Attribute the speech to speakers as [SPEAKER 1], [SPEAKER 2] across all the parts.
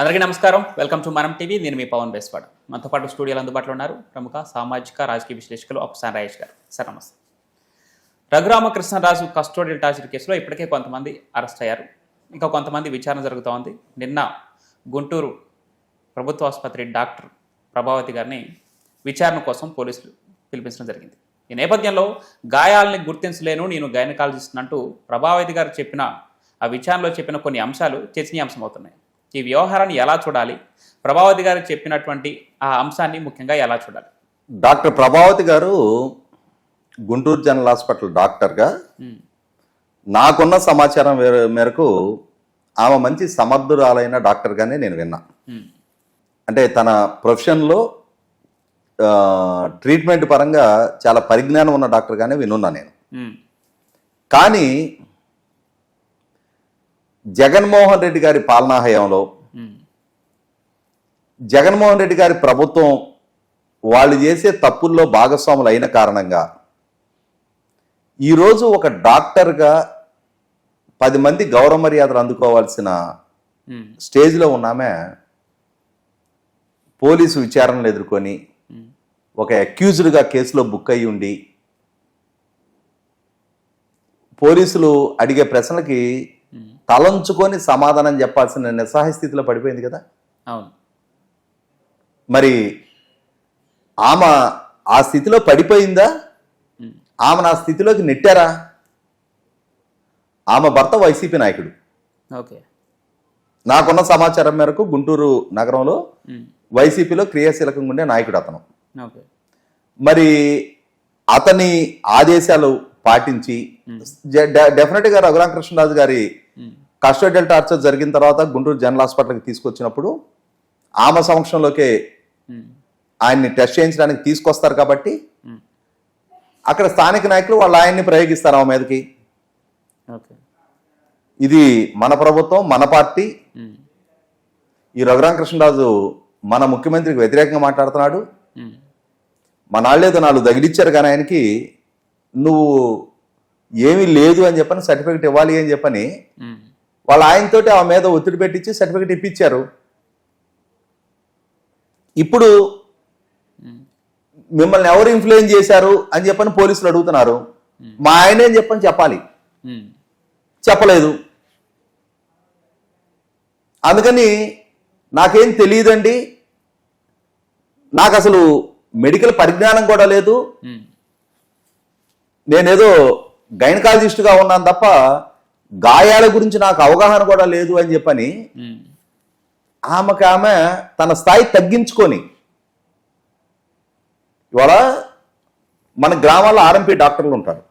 [SPEAKER 1] అందరికీ నమస్కారం. Welcome to మనం టీవీ. నేను మీ పవన్ బేస్వాడ. మనతో పాటు స్టూడియోలో అందుబాటులో ఉన్నారు ప్రముఖ సామాజిక రాజకీయ విశ్లేషకులు అప్సాన్ రాయేష్ గారు. సార్ నమస్తే. రఘురామకృష్ణరాజు కస్టోడియల్ టార్చర్ కేసులో ఇప్పటికే కొంతమంది అరెస్ట్ అయ్యారు, ఇంకా కొంతమంది విచారణ జరుగుతూ ఉంది. నిన్న గుంటూరు ప్రభుత్వ ఆసుపత్రి డాక్టర్ ప్రభావతి గారిని విచారణ కోసం పోలీసులు పిలిపించడం జరిగింది. ఈ నేపథ్యంలో గాయాలని గుర్తించలేను, నేను గైనకాలజిస్ట్ అంటూ ప్రభావతి గారు చెప్పిన ఆ విచారణలో చెప్పిన కొన్ని అంశాలు చర్చనీయాంశం అవుతున్నాయి. ఈ వ్యవహారాన్ని ఎలా చూడాలి, ప్రభావతి గారు చెప్పినటువంటి ఆ అంశాన్ని ముఖ్యంగా ఎలా చూడాలి?
[SPEAKER 2] డాక్టర్ ప్రభావతి గారు గుంటూరు జనరల్ హాస్పిటల్ డాక్టర్గా నాకున్న సమాచారం మేరకు ఆమె మంచి సమర్థురాలైన డాక్టర్గానే నేను విన్నా. అంటే తన ప్రొఫెషన్లో ట్రీట్మెంట్ పరంగా చాలా పరిజ్ఞానం ఉన్న డాక్టర్గానే వినున్నా నేను. కానీ జగన్మోహన్ రెడ్డి గారి పాలనా హయాంలో జగన్మోహన్ రెడ్డి గారి ప్రభుత్వం వాళ్ళు చేసే తప్పుల్లో భాగస్వాములు అయిన కారణంగా ఈరోజు ఒక డాక్టర్గా 10 మంది గౌరవ మర్యాదలు అందుకోవాల్సిన స్టేజ్లో ఉన్నామే పోలీసు విచారణలు ఎదుర్కొని ఒక అక్యూజ్డ్గా కేసులో బుక్ అయి ఉండి పోలీసులు అడిగే ప్రశ్నలకి తలంచుకొని సమాధానం చెప్పాల్సిన నిస్సహాయ స్థితిలో పడిపోయింది కదా.
[SPEAKER 1] అవును.
[SPEAKER 2] మరి ఆమె ఆ స్థితిలో పడిపోయిందా? ఆమెను ఆ స్థితిలోకి నెట్టారా? ఆమె భర్త వైసీపీ నాయకుడు.
[SPEAKER 1] ఓకే.
[SPEAKER 2] నాకున్న సమాచారం మేరకు గుంటూరు నగరంలో వైసీపీలో క్రియాశీలకంగా ఉండే నాయకుడు అతను.
[SPEAKER 1] ఓకే.
[SPEAKER 2] మరి అతని ఆదేశాలు పాటించి డెఫినెట్గా రఘురామకృష్ణరాజు గారి కస్టోడియల్ టార్చర్ జరిగిన తర్వాత గుంటూరు జనరల్ హాస్పిటల్కి తీసుకొచ్చినప్పుడు ఆమె సమక్షంలోకే ఆయన్ని టెస్ట్ చేయించడానికి తీసుకొస్తారు కాబట్టి అక్కడ స్థానిక నాయకులు వాళ్ళు ఆయన్ని ప్రయోగిస్తారు ఆమె మీదకి. ఇది మన ప్రభుత్వం, మన పార్టీ. ఈ రఘురామకృష్ణరాజు మన ముఖ్యమంత్రికి వ్యతిరేకంగా మాట్లాడుతున్నాడు. మన వాళ్ళేదో 4 తగిలిచ్చారు కానీ ఆయనకి నువ్వు ఏమీ లేదు అని చెప్పని సర్టిఫికెట్ ఇవ్వాలి అని చెప్పని వాళ్ళు ఆయనతోటి ఆ మీద ఒత్తిడి పెట్టించి సర్టిఫికెట్ ఇప్పించారు. ఇప్పుడు మిమ్మల్ని ఎవరు ఇన్ఫ్లుయెన్స్ చేశారు అని చెప్పని పోలీసులు అడుగుతున్నారు. మా ఆయనే అని చెప్పని చెప్పాలి, చెప్పలేదు. అందుకని నాకేం తెలియదండి, నాకు అసలు మెడికల్ పరిజ్ఞానం కూడా లేదు, నేనేదో గైనకాలజిస్ట్గా ఉన్నాను తప్ప గాయాల గురించి నాకు అవగాహన కూడా లేదు అని చెప్పని ఆమె తన స్థాయి తగ్గించుకొని ఇవాళ మన గ్రామాల్లో ఆర్ఎంపీ డాక్టర్లు ఉంటారు.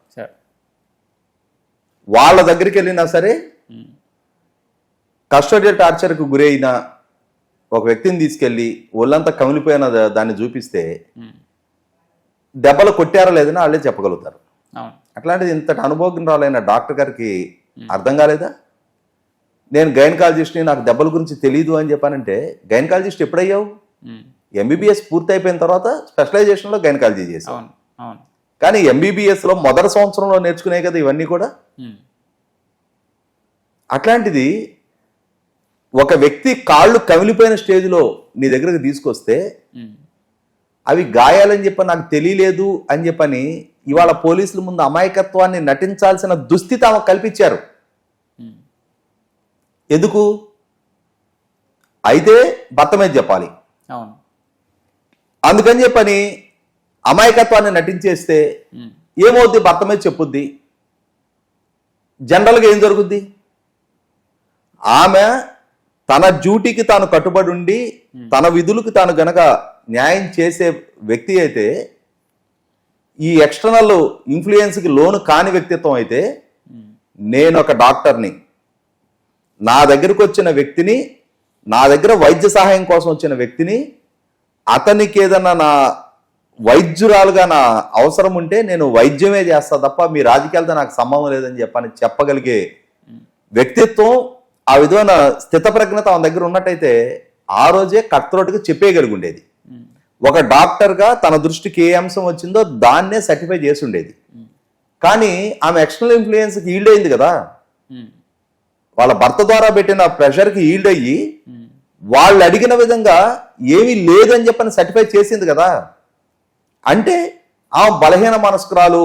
[SPEAKER 2] వాళ్ళ దగ్గరికి వెళ్ళినా సరే కస్టోడియల్ టార్చర్కు గురైన ఒక వ్యక్తిని తీసుకెళ్ళి ఒళ్ళంతా కమిలిపోయిన దాన్ని చూపిస్తే దెబ్బలు కొట్టారా లేదని వాళ్ళే చెప్పగలుగుతారు. అట్లాంటిది ఇంతటి అనుభవజ్ఞురాలైన డాక్టర్ గారికి అర్థం కాలేదా? నేను గైనకాలజిస్ట్ని, నాకు దెబ్బల గురించి తెలియదు అని చెప్పానంటే గైనకాలజిస్ట్ ఎప్పుడయ్యావు? ఎంబీబీఎస్ పూర్తి అయిపోయిన తర్వాత స్పెషలైజేషన్లో గైనకాలజీ చేసావు. కానీ ఎంబీబీఎస్లో మొదటి సంవత్సరంలో నేర్చుకునే కదా ఇవన్నీ కూడా. అట్లాంటిది ఒక వ్యక్తి కాళ్ళు కమిలిపోయిన స్టేజ్లో నీ దగ్గరకు తీసుకొస్తే అవి గాయాలని చెప్పి నాకు తెలియలేదు అని చెప్పని ఇవాళ పోలీసుల ముందు అమాయకత్వాన్ని నటించాల్సిన దుస్థితి ఆమె కల్పించారు. ఎందుకు? అయితే భర్త మీద చెప్పాలి, అందుకని చెప్పని అమాయకత్వాన్ని నటించేస్తే ఏమవుద్ది? భర్త మీద చెప్పుద్ది. జనరల్గా ఏం జరుగుద్ది? ఆమె తన డ్యూటీకి తాను కట్టుబడి ఉండి తన విధులకు తాను గనక న్యాయం చేసే వ్యక్తి అయితే, ఈ ఎక్స్టర్నల్ ఇన్ఫ్లుయెన్స్కి లోను కాని వ్యక్తిత్వం అయితే, నేను ఒక డాక్టర్ని, నా దగ్గరకు వచ్చిన వ్యక్తిని, నా దగ్గర వైద్య సహాయం కోసం వచ్చిన వ్యక్తిని, అతనికి ఏదన్నా నా వైద్యురాలుగా నా అవసరం ఉంటే నేను వైద్యమే చేస్తా తప్ప మీ రాజకీయాలతో నాకు సంబంధం లేదని చెప్పగలిగే వ్యక్తిత్వం, ఆ విధమైన స్థితప్రజ్ఞత ఆమె దగ్గర ఉన్నట్టయితే ఆ రోజే కట్రోట్గా చెప్పేయగలిగి ఉండేది. ఒక డాక్టర్గా తన దృష్టికి ఏ అంశం వచ్చిందో దాన్నే సర్టిఫై చేసి ఉండేది. కానీ ఆమె ఎక్స్టర్నల్ ఇన్ఫ్లుయెన్స్కి ఈల్డ్ అయింది కదా, వాళ్ళ భర్త ద్వారా పెట్టిన ప్రెషర్కి ఈల్డ్ అయ్యి వాళ్ళు అడిగిన విధంగా ఏమీ లేదని చెప్పని సర్టిఫై చేసింది కదా. అంటే ఆ బలహీన మనస్కురాలు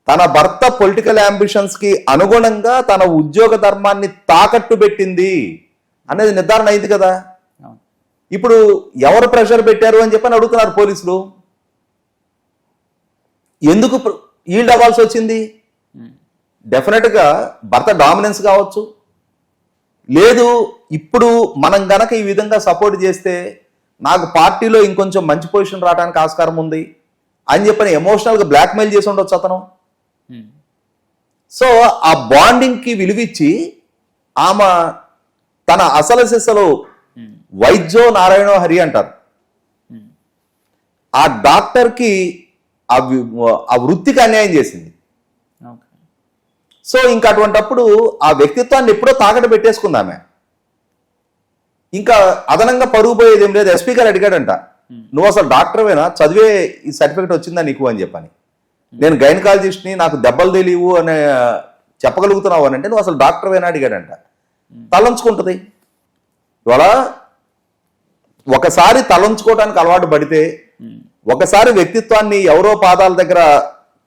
[SPEAKER 2] తన భర్త పొలిటికల్ అంబిషన్స్ కి అనుగుణంగా తన ఉద్యోగ ధర్మాన్ని తాకట్టు పెట్టింది అనేది నిర్ధారణ అయింది కదా.
[SPEAKER 1] అవును.
[SPEAKER 2] ఇప్పుడు ఎవరు ప్రెషర్ పెట్టారు అని చెప్పని అడుగుతున్నారు పోలీసులు. ఎందుకు ఈల్డ్ అవ్వాల్సి వచ్చింది? డెఫినెట్ గా భర్త డామినెన్స్ కావచ్చు, లేదు ఇప్పుడు మనం గనక ఈ విధంగా సపోర్ట్ చేస్తే నాకు పార్టీలో ఇంకొంచెం మంచి పొజిషన్ రావడానికి ఆస్కారం ఉంది అని చెప్పని ఎమోషనల్ గా బ్లాక్మెయిల్ చేసి ఉండొచ్చు అతను. సో ఆ బాండింగ్ కి విలువిచ్చి ఆమె తన అసలు సిసలు వైద్యో నారాయణో హరి అంటారు, ఆ డాక్టర్ కి ఆ వృత్తికి అన్యాయం చేసింది. సో ఇంకా అటువంటప్పుడు ఆ వ్యక్తిత్వాన్ని ఎప్పుడో తాకట్టు పెట్టేసుకుందామే. ఇంకా అదనంగా పరుగు పోయేది ఏం లేదు. ఎస్పీ గారు అడిగాడంట, నువ్వు అసలు డాక్టర్వేనా, చదివే ఈ సర్టిఫికేట్ వచ్చిందా నీకు అని చెప్పని. నేను గైనకాలజిస్ట్ని, నాకు దెబ్బలు తెలియవు అని చెప్పగలుగుతున్నావు అని అంటే నువ్వు అసలు డాక్టర్వేనా అడిగాడంట. తలంచుకుంటుంది. ఇవాళ ఒకసారి తలంచుకోవడానికి అలవాటు పడితే, ఒకసారి వ్యక్తిత్వాన్ని ఎవరో పాదాల దగ్గర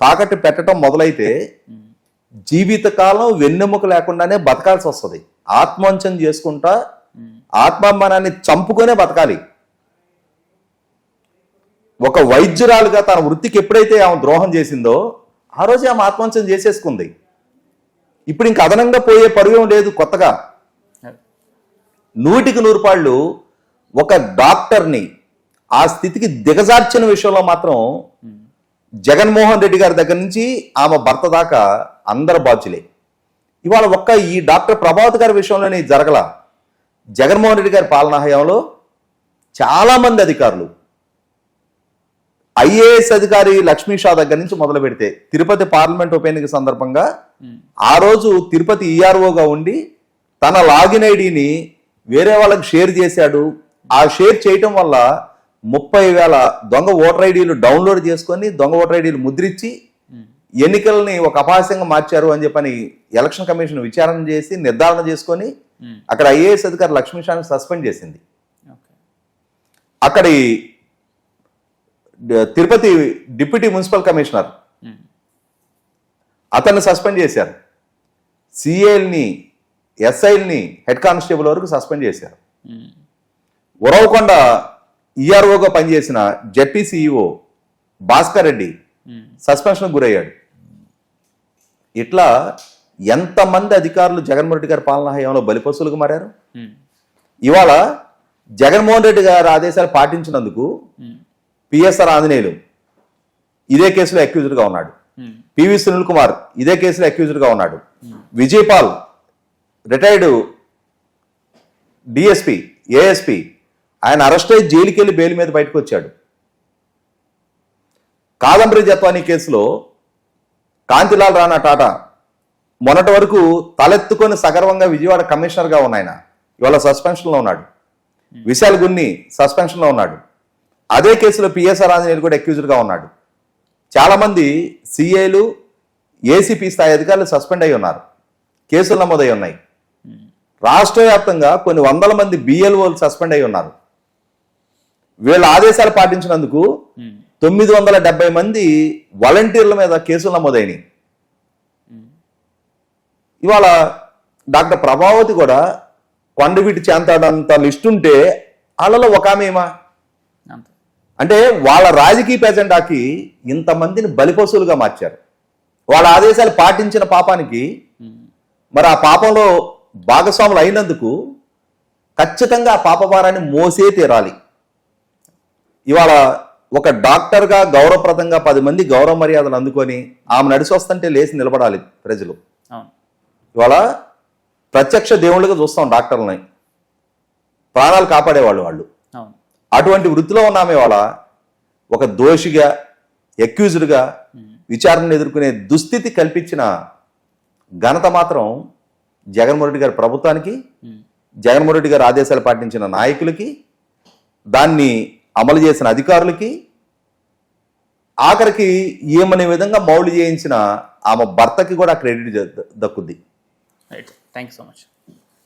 [SPEAKER 2] తాకట్టు పెట్టడం మొదలైతే జీవితకాలం వెన్నెముక లేకుండానే బతకాల్సి వస్తుంది. ఆత్మవంచన చేసుకుంటా ఆత్మాభిమానాన్ని చంపుకొనే బతకాలి. ఒక వైద్యురాలుగా తన వృత్తికి ఎప్పుడైతే ఆమె ద్రోహం చేసిందో ఆ రోజే ఆమె ఆత్మవంచన చేసేసుకుంది. ఇప్పుడు ఇంక అదనంగా పోయే పరువేం లేదు కొత్తగా. 100కి 100 పాళ్ళు ఒక డాక్టర్ని ఆ స్థితికి దిగజార్చిన విషయంలో మాత్రం జగన్మోహన్ రెడ్డి గారి దగ్గర నుంచి ఆమె భర్త దాకా అందరు బాధ్యులే. ఇవాళ ఒక్క ఈ డాక్టర్ ప్రభావతి గారి విషయంలోనే జరగల. జగన్మోహన్ రెడ్డి గారి పాలనా హయాంలో చాలా మంది అధికారులు, ఐఏఎస్ అధికారి లక్ష్మీ షా దగ్గర నుంచి మొదలు పెడితే తిరుపతి పార్లమెంట్ ఉప ఎన్నిక సందర్భంగా ఆ రోజు తిరుపతి ఈఆర్ఓగా ఉండి తన లాగిన్ ఐడిని వేరే వాళ్ళకి షేర్ చేశాడు. ఆ షేర్ చేయటం వల్ల 30,000 దొంగ ఓటర్ ఐడీలు డౌన్లోడ్ చేసుకొని దొంగ ఓటర్ ఐడీలు ముద్రించి ఎన్నికల్ని ఒక అపహాస్యంగా మార్చారు అని చెప్పని ఎలక్షన్ కమిషన్ విచారణ చేసి నిర్ధారణ చేసుకొని అక్కడ ఐఏఎస్ అధికారి లక్ష్మీ షాని సస్పెండ్ చేసింది. అక్కడి తిరుపతి డిప్యూటీ మున్సిపల్ కమిషనర్ అతన్ని సస్పెండ్ చేశారు. సిఏల్ని, ఎస్ఐల్ని, హెడ్ కానిస్టేబుల్ వరకు సస్పెండ్ చేశారు. ఉరవకొండ ఈఆర్ఓగా పనిచేసిన ZP CEO Bhaskar Reddy suspension గురయ్యాడు. ఇట్లా ఎంతమంది అధికారులు జగన్మోహన్ రెడ్డి గారి పాలనా హయాంలో బలిపశువులకు మారారు. ఇవాళ జగన్మోహన్ రెడ్డి గారి ఆదేశాలు పాటించినందుకు పిఎస్ఆర్ ఆంజనేయులు ఇదే కేసులో అక్యూజ్డ్గా ఉన్నాడు. పివి సునీల్ కుమార్ ఇదే కేసులో అక్యూజ్డ్గా ఉన్నాడు. విజయపాల్ రిటైర్డ్ డిఎస్పి, ఏఎస్పి, ఆయన అరెస్ట్ అయ్యి జైలుకి వెళ్ళి బెయిల్ మీద బయటకు వచ్చాడు. కాదంబరి జత్వానీ కేసులో కాంతిలాల్ రాణా టాటా మొన్నటి వరకు తలెత్తుకొని సగర్వంగా విజయవాడ కమిషనర్గా ఉన్న ఆయన ఇవాళ సస్పెన్షన్లో ఉన్నాడు. విశాల్ గున్ని సస్పెన్షన్లో ఉన్నాడు. అదే కేసులో పిఎస్ఆర్ ఆంజనేయులు కూడా అక్యూజ్డ్గా ఉన్నాడు. చాలామంది సిఐలు, ఏసీపీ స్థాయి అధికారులు సస్పెండ్ అయి ఉన్నారు, కేసులు నమోదై ఉన్నాయి. రాష్ట్ర వ్యాప్తంగా కొన్ని 100 మంది బిఎల్ఓలు సస్పెండ్ అయి ఉన్నారు. వీళ్ళ ఆదేశాలు పాటించినందుకు 970 మంది వాలంటీర్ల మీద కేసులు నమోదైనాయి. ఇవాళ డాక్టర్ ప్రభావతి కూడా కొండవీటి చేంతాడంత లిస్ట్ ఉంటే వాళ్ళలో ఒక ఆమెమా అంటే వాళ్ళ రాజకీయ ఎజెండాకి ఇంతమందిని బలిపశువులుగా మార్చారు. వాళ్ళ ఆదేశాలు పాటించిన పాపానికి మరి ఆ పాపంలో భాగస్వాములు అయినందుకు ఖచ్చితంగా ఆ పాపభారాన్ని మోసే తీరాలి. ఇవాళ ఒక డాక్టర్గా గౌరవప్రదంగా 10 మంది గౌరవ మర్యాదలు అందుకొని ఆమె నడిచి వస్తుంటే లేచి నిలబడాలి ప్రజలు. ఇవాళ ప్రత్యక్ష దేవుళ్ళుగా చూస్తాం డాక్టర్లని, ప్రాణాలు కాపాడేవాళ్ళు వాళ్ళు. అటువంటి వృత్తిలో ఉన్నామే వాళ్ళ ఒక దోషిగా, అక్యూజ్డ్గా విచారణను ఎదుర్కొనే దుస్థితి కల్పించిన ఘనత మాత్రం జగన్మోహన్ రెడ్డి గారి ప్రభుత్వానికి, జగన్మోహన్ రెడ్డి గారి ఆదేశాలు పాటించిన నాయకులకి, దాన్ని అమలు చేసిన అధికారులకి, ఆఖరికి ఏమనే విధంగా మౌలు చేయించిన ఆమె భర్తకి కూడా క్రెడిట్ దక్కుద్ది.
[SPEAKER 1] Right, thank you so much.